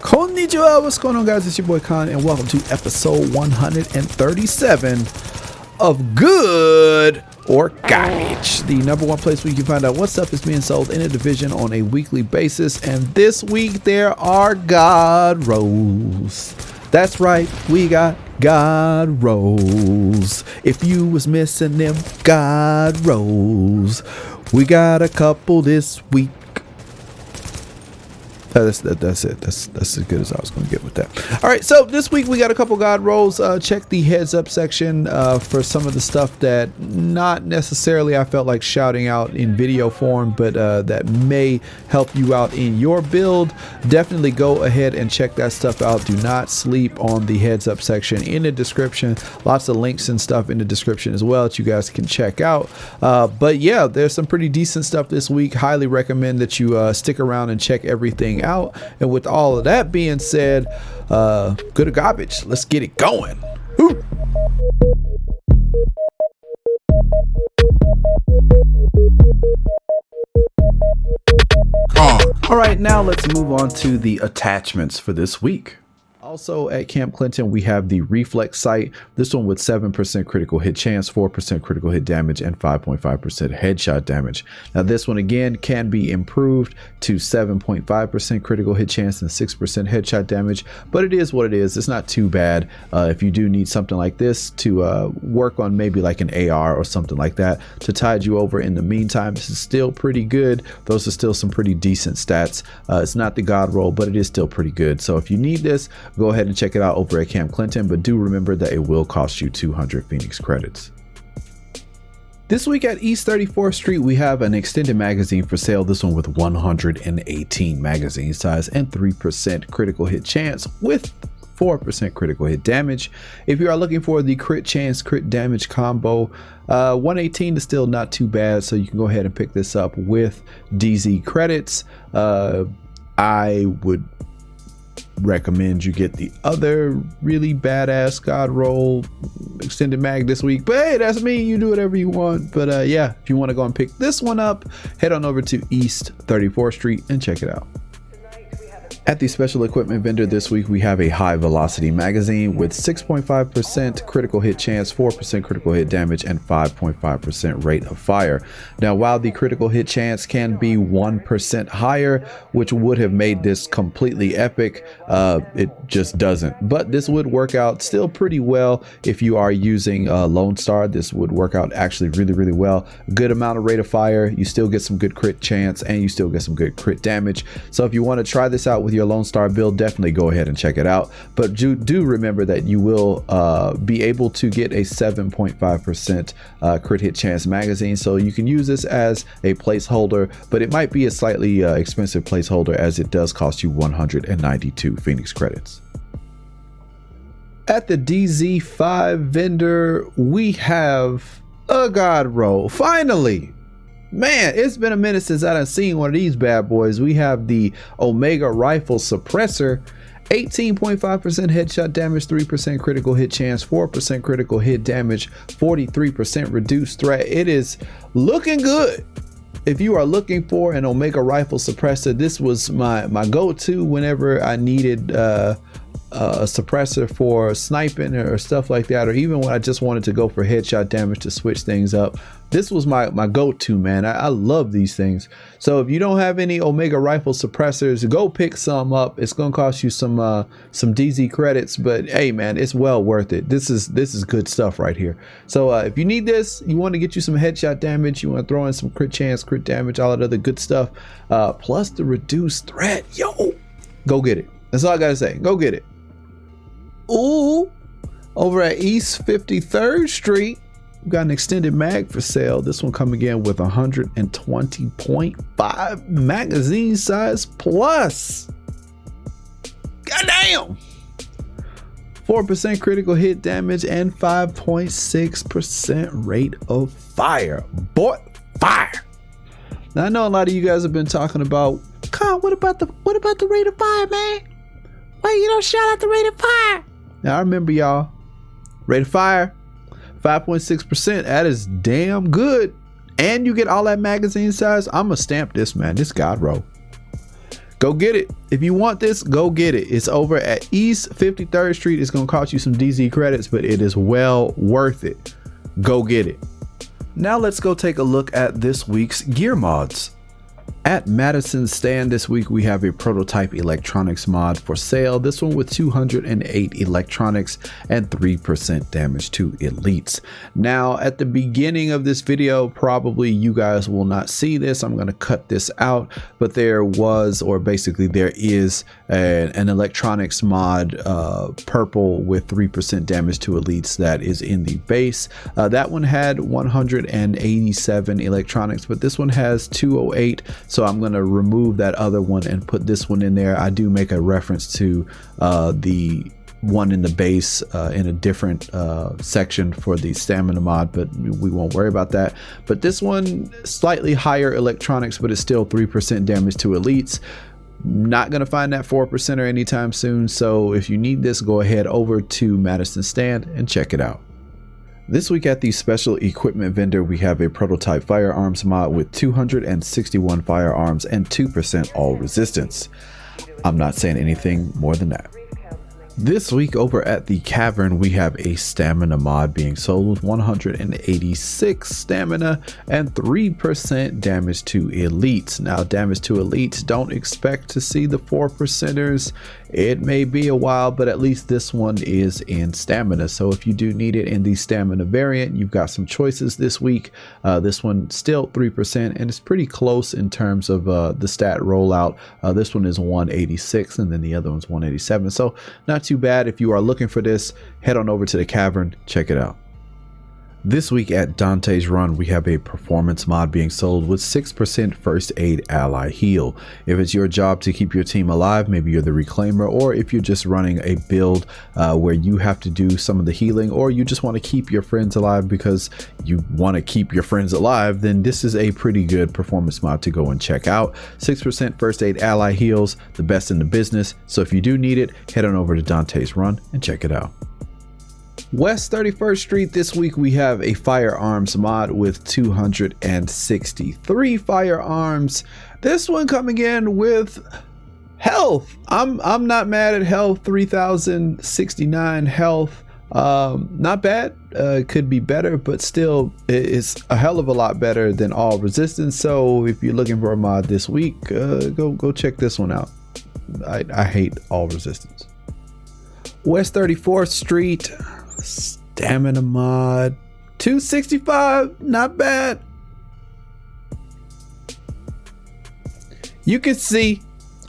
Konnichiwa, what's going on, guys? It's your boy Khan, and welcome to episode 137 of Good or Garbage, the number one place where you can find out what stuff is being sold in a division on a weekly basis. And this week there are God rolls. That's right, we got God rolls. If you was missing them God rolls, we got a couple this week. That's it. That's as good as I was going to get with that. All right, so this week we got a couple God rolls. Check the heads up section for some of the stuff that not necessarily I felt like shouting out in video form, but that may help you out in your build. Definitely go ahead and check that stuff out. Do not sleep on the heads up section in the description. Lots of links and stuff in the description as well that you guys can check out. But yeah, there's some pretty decent stuff this week. Highly recommend that you stick around and check everything out. And with all of that being said, good or garbage, let's get it going. Woo. All right, now let's move on to the attachments for this week. Also at Camp Clinton, we have the Reflex Sight. This one with 7% critical hit chance, 4% critical hit damage, and 5.5% headshot damage. Now this one again can be improved to 7.5% critical hit chance and 6% headshot damage, but it is what it is. It's not too bad. If you do need something like this to work on, maybe like an AR or something like that to tide you over in the meantime, this is still pretty good. Those are still some pretty decent stats. It's not the God roll, but it is still pretty good. So if you need this, go ahead and check it out over at Camp Clinton, but do remember that it will cost you 200 Phoenix credits. This week at East 34th Street, we have an extended magazine for sale. This one with 118 magazine size and 3% critical hit chance with 4% critical hit damage. If you are looking for the crit chance, crit damage combo, 118 is still not too bad, so you can go ahead and pick this up with DZ credits. I would recommend you get the other really badass God roll extended mag this week, but hey, that's me. You do whatever you want. But yeah, if you want to go and pick this one up, head on over to East 34th Street and check it out. At the special equipment vendor this week, we have a high velocity magazine with 6.5% critical hit chance, 4% critical hit damage, and 5.5% rate of fire. Now, while the critical hit chance can be 1% higher, which would have made this completely epic, it just doesn't. But this would work out still pretty well if you are using Lone Star. This would work out actually really well. Good amount of rate of fire. You still get some good crit chance, and you still get some good crit damage. So if you want to try this out with your Lone Star build, definitely go ahead and check it out. But do remember that you will be able to get a 7.5% crit hit chance magazine, so you can use this as a placeholder, but it might be a slightly expensive placeholder as it does cost you 192 Phoenix credits. At the DZ5 vendor, we have a God roll. Finally! Man, it's been a minute since I done seen one of these bad boys. We have the Omega Rifle Suppressor, 18.5% headshot damage, 3% critical hit chance, 4% critical hit damage, 43% reduced threat. It is looking good. If you are looking for an Omega Rifle Suppressor, this was my go-to whenever I needed a suppressor for sniping or stuff like that, or even when I just wanted to go for headshot damage to switch things up. This was my go-to, man. I love these things. So if you don't have any Omega Rifle suppressors, go pick some up. It's gonna cost you some DZ credits, but hey man, it's well worth it. This is good stuff right here. So if you need this, you want to get you some headshot damage, you want to throw in some crit chance, crit damage, all that other good stuff, plus the reduced threat, yo, go get it. That's all I gotta say. Go get it. Ooh, over at East 53rd Street, we've got an extended mag for sale. This one coming in with 120.5 magazine size plus. Goddamn! 4% critical hit damage and 5.6% rate of fire. Boy, fire! Now I know a lot of you guys have been talking about, Con, what about the rate of fire, man? Why you don't shout out the rate of fire? Now I remember, y'all, rate of fire 5.6%. That is damn good, and you get all that magazine size. I'm gonna stamp this, man. This God roll. Go get it. If you want this, go get it. It's over at East 53rd Street. It's going to cost you some DZ credits, but it is well worth it. Go get it. Now let's go take a look at this week's gear mods. At Madison's stand this week, we have a prototype electronics mod for sale. This one with 208 electronics and 3% damage to elites. Now, at the beginning of this video, probably you guys will not see this. I'm going to cut this out, but there was, or basically there is an electronics mod, purple with 3% damage to elites that is in the base. That one had 187 electronics, but this one has 208. So I'm going to remove that other one and put this one in there. I do make a reference to the one in the base in a different section for the stamina mod, but we won't worry about that. But this one, slightly higher electronics, but it's still 3% damage to elites. Not going to find that 4%er anytime soon. So if you need this, go ahead over to Madison stand and check it out. This week at the special equipment vendor, we have a prototype firearms mod with 261 firearms and 2% all resistance. I'm not saying anything more than that. This week over at the Cavern, we have a stamina mod being sold with 186 stamina and 3% damage to elites. Now, damage to elites, don't expect to see the 4%ers. It may be a while, but at least this one is in stamina. So if you do need it in the stamina variant, you've got some choices this week. This one still 3%, and it's pretty close in terms of the stat rollout. This one is 186 and then the other one's 187. So not too bad. If you are looking for this, head on over to the Cavern, check it out. This week at Dante's Run, we have a performance mod being sold with 6% first aid ally heal. If it's your job to keep your team alive, maybe you're the reclaimer, or if you're just running a build where you have to do some of the healing, or you just want to keep your friends alive because you want to keep your friends alive, then this is a pretty good performance mod to go and check out. 6% first aid ally heals, the best in the business. So if you do need it, head on over to Dante's Run and check it out. West 31st Street, this week we have a firearms mod with 263 firearms. This one coming in with health. I'm not mad at health. 3069 health. Not bad. Could be better, but still it's a hell of a lot better than all resistance. So if you're looking for a mod this week, go check this one out. I hate all resistance. West 34th Street, stamina mod, 265, not bad. You can see,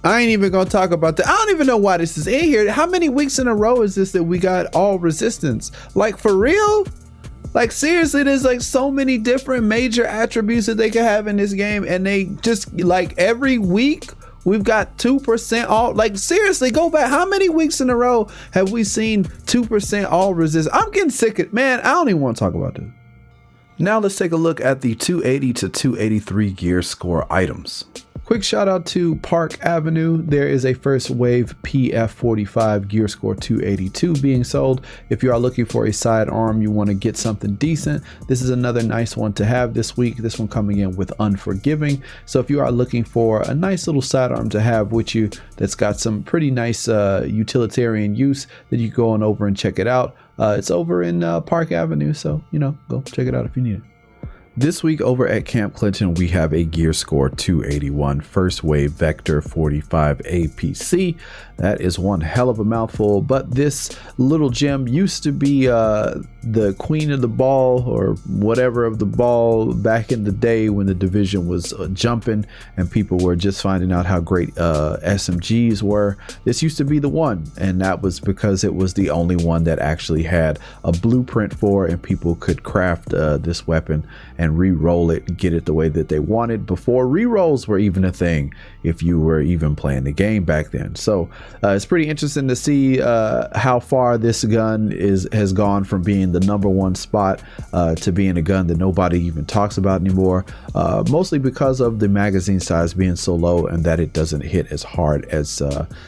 I ain't even gonna talk about that. I don't even know why this is in here. How many weeks in a row is this that we got all resistance? Like, for real? Like, seriously, there's like so many different major attributes that they can have in this game, and they just, like, every week we've got 2% all. Like, seriously, go back. How many weeks in a row have we seen 2% all resist? I'm getting sick of, man, I don't even want to talk about this. Now let's take a look at the 280 to 283 gear score items. Quick shout out to Park Avenue. There is a first wave PF45 gear score 282 being sold. If you are looking for a sidearm, you want to get something decent, this is another nice one to have this week. This one coming in with Unforgiving. So if you are looking for a nice little sidearm to have with you that's got some pretty nice utilitarian use, then you go on over and check it out. It's over in Park Avenue, so go check it out if you need it. This week over at Camp Clinton, we have a gear score 281 first wave Vector 45 APC. That is one hell of a mouthful, but this little gem used to be the queen of the ball, or whatever of the ball, back in the day when the division was jumping and people were just finding out how great SMGs were. This used to be the one, and that was because it was the only one that actually had a blueprint for, and people could craft this weapon and re-roll it and get it the way that they wanted before re-rolls were even a thing, if you were even playing the game back then. So it's pretty interesting to see how far this gun has gone from being the #1 spot to being a gun that nobody even talks about anymore, mostly because of the magazine size being so low and that it doesn't hit as hard as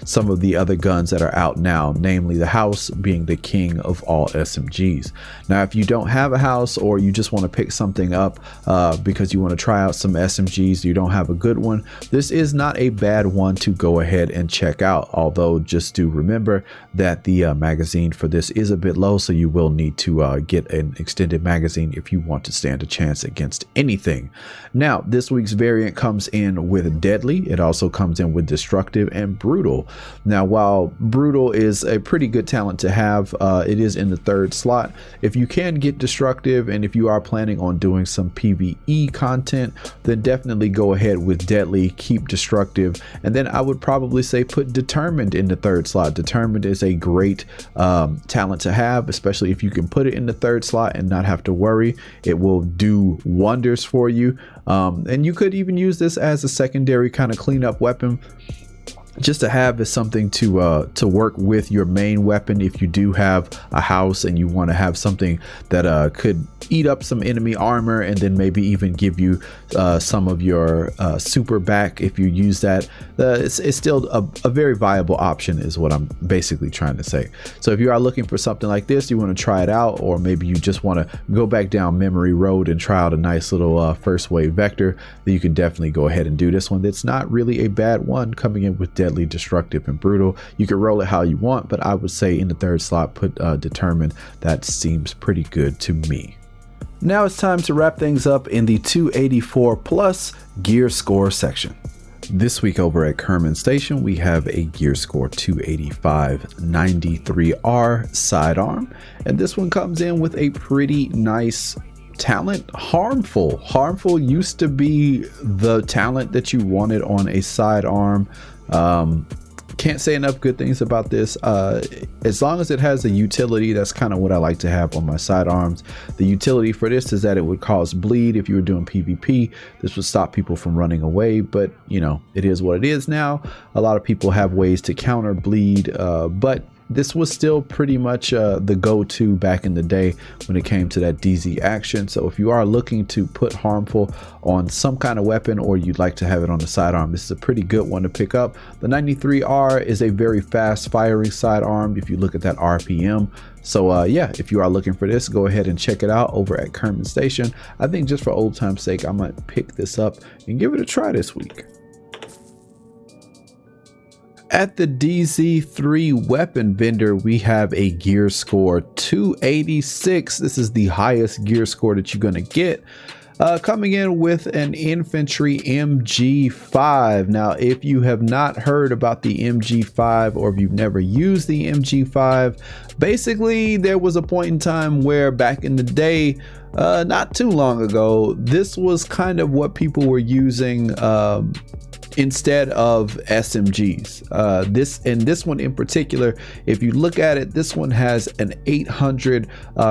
some of the other guns that are out now, namely the House being the king of all SMGs. Now, if you don't have a House, or you just want to pick something up up because you want to try out some SMGs, you don't have a good one, this is not a bad one to go ahead and check out. Although just do remember that the magazine for this is a bit low, so you will need to get an extended magazine if you want to stand a chance against anything. Now, this week's variant comes in with Deadly. It also comes in with Destructive and Brutal. Now, while Brutal is a pretty good talent to have, it is in the 3rd slot. If you can get Destructive, and if you are planning on doing some PvE content, then definitely go ahead with Deadly, keep Destructive, and then I would probably say put Determined in the 3rd slot. Determined is a great talent to have, especially if you can put it in the 3rd slot and not have to worry. It will do wonders for you. And you could even use this as a secondary kind of cleanup weapon, just to have as something to work with your main weapon. If you do have a house and you want to have something that could eat up some enemy armor and then maybe even give you some of your super back if you use that, it's still a very viable option is what I'm basically trying to say. So if you are looking for something like this, you want to try it out, or maybe you just want to go back down memory road and try out a nice little first wave vector, then you can definitely go ahead and do this one. It's not really a bad one, coming in with Deadly, Destructive, and Brutal. You can roll it how you want, but I would say in the 3rd slot put Determined. That seems pretty good to me. Now it's time to wrap things up in the 284 plus gear score section. This week over at Kerman Station, we have a gear score 285 93R sidearm, and this one comes in with a pretty nice talent. Harmful used to be the talent that you wanted on a sidearm. Can't say enough good things about this. As long as it has a utility, that's kind of what I like to have on my sidearms. The utility for this is that it would cause bleed if you were doing PvP. This would stop people from running away, but you know, it is what it is now. A lot of people have ways to counter bleed, but this was still pretty much the go-to back in the day when it came to that DZ action. So if you are looking to put harmful on some kind of weapon, or you'd like to have it on the sidearm, this is a pretty good one to pick up. The 93R is a very fast firing sidearm if you look at that RPM. So yeah, if you are looking for this, go ahead and check it out over at Kerman Station. I think just for old time's sake, I might pick this up and give it a try this week. At the DZ3 weapon vendor, we have a gear score 286. This is the highest gear score that you're going to get. Coming in with an infantry MG5. Now, if you have not heard about the MG5, or if you've never used the MG5, basically there was a point in time where back in the day, not too long ago, this was kind of what people were using instead of SMGs. This one in particular, if you look at it, this one has an 800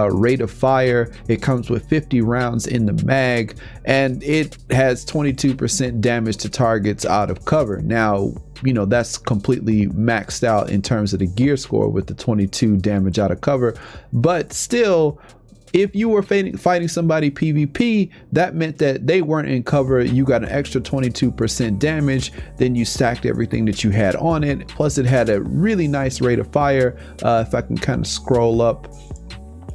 rate of fire. It comes with 50 rounds in the mag, and it has 22% damage to targets out of cover. Now, you know, that's completely maxed out in terms of the gear score with the 22 damage out of cover, but still, if you were fighting somebody PvP, that meant that they weren't in cover. You got an extra 22% damage. Then you stacked everything that you had on it. Plus, it had a really nice rate of fire. If I can kind of scroll up,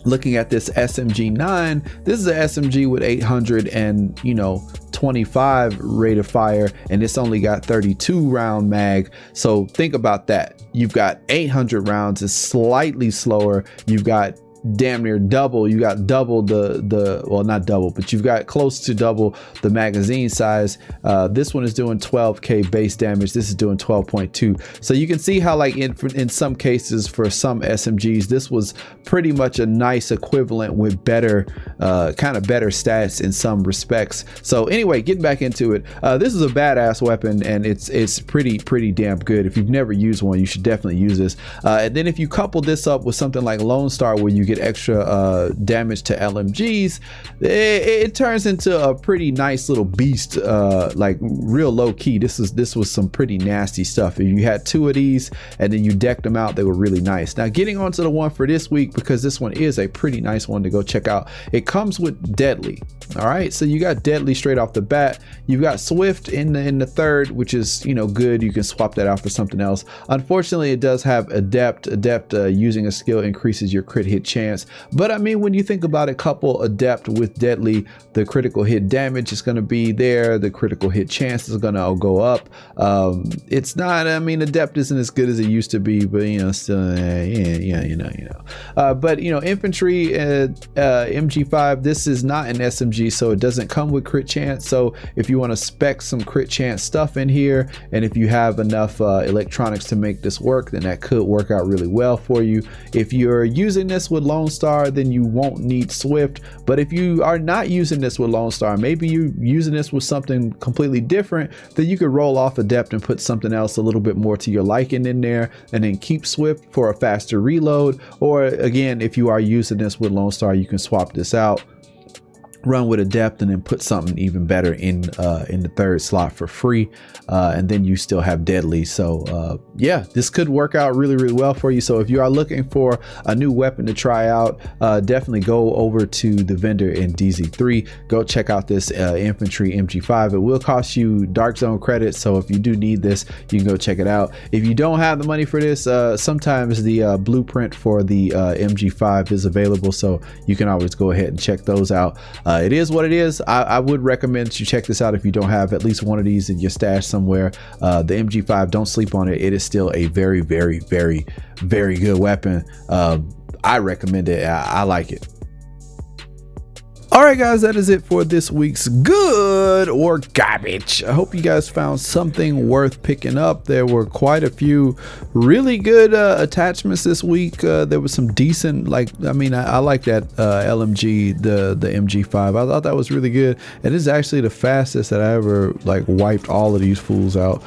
looking at this SMG9, this is an SMG with 825 rate of fire, and it's only got 32 round mag. So think about that. You've got 800 rounds. It's slightly slower. You've got damn near double. You got double the well, not double, but you've got close to double the magazine size. This one is doing 12k base damage. This is doing 12.2. So you can see how, like, in some cases for some SMGs, this was pretty much a nice equivalent with better kind of better stats in some respects. So anyway, getting back into it, this is a badass weapon, and it's pretty damn good. If you've never used one, you should definitely use this. And then if you couple this up with something like Lone Star, where you get extra damage to LMGs, it turns into a pretty nice little beast, like real low key. This was some pretty nasty stuff. If you had two of these and then you decked them out, they were really nice. Now, getting on to the one for this week, because this one is a pretty nice one to go check out. It comes with Deadly. All right, so you got Deadly straight off the bat. You've got Swift in the third, which is, you know, good. You can swap that out for something else. Unfortunately, it does have Adept. Using a skill increases your crit hit chance chance. But I mean, when you think about it, couple adept with deadly, the critical hit damage is going to be there, the critical hit chance is going to go up. It's not, I mean, adept isn't as good as it used to be, but still, but infantry MG5, this is not an SMG, so it doesn't come with crit chance. So if you want to spec some crit chance stuff in here, and if you have enough electronics to make this work, then that could work out really well for you. If you're using this with Lone Star, then you won't need Swift. But if you are not using this with Lone Star, maybe you're using this with something completely different, then you could roll off adept and put something else a little bit more to your liking in there, and then keep Swift for a faster reload. Or again, if you are using this with Lone Star, you can swap this out, run with adept, and then put something even better in the third slot for free, and then you still have deadly. So yeah, this could work out really well for you. So if you are looking for a new weapon to try out, definitely go over to the vendor in DZ3, go check out this infantry MG5. It will cost you Dark Zone credits, so if you do need this, you can go check it out. If you don't have the money for this, sometimes the blueprint for the MG5 is available, so you can always go ahead and check those out. It is what it is. I would recommend that you check this out if you don't have at least one of these in your stash somewhere. The MG5, don't sleep on it. It is still a very good weapon. I recommend it. I like it. All right, guys, that is it for this week's good or garbage. I hope you guys found something worth picking up. There were quite a few really good attachments this week. There was some decent, I like that LMG, the MG5. I thought that was really good. It is actually the fastest that I ever wiped all of these fools out,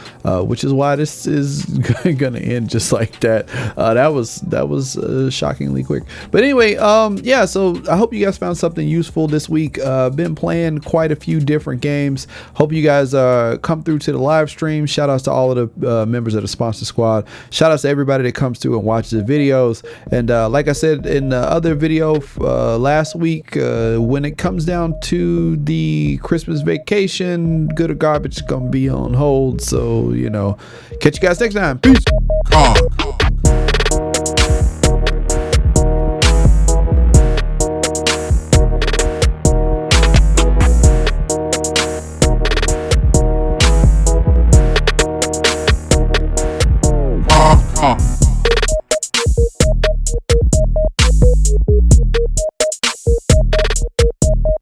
which is why this is gonna end just like that. That was shockingly quick. But anyway, yeah. So I hope you guys found something useful this week. Been playing quite a few different games. Hope you guys come through to the live stream. Shout outs to all of the members of the sponsor squad. Shout outs to everybody that comes through and watches the videos. And like I said in the other video last week, when it comes down to the Christmas vacation, good or garbage is gonna be on hold. So catch you guys next time. Peace.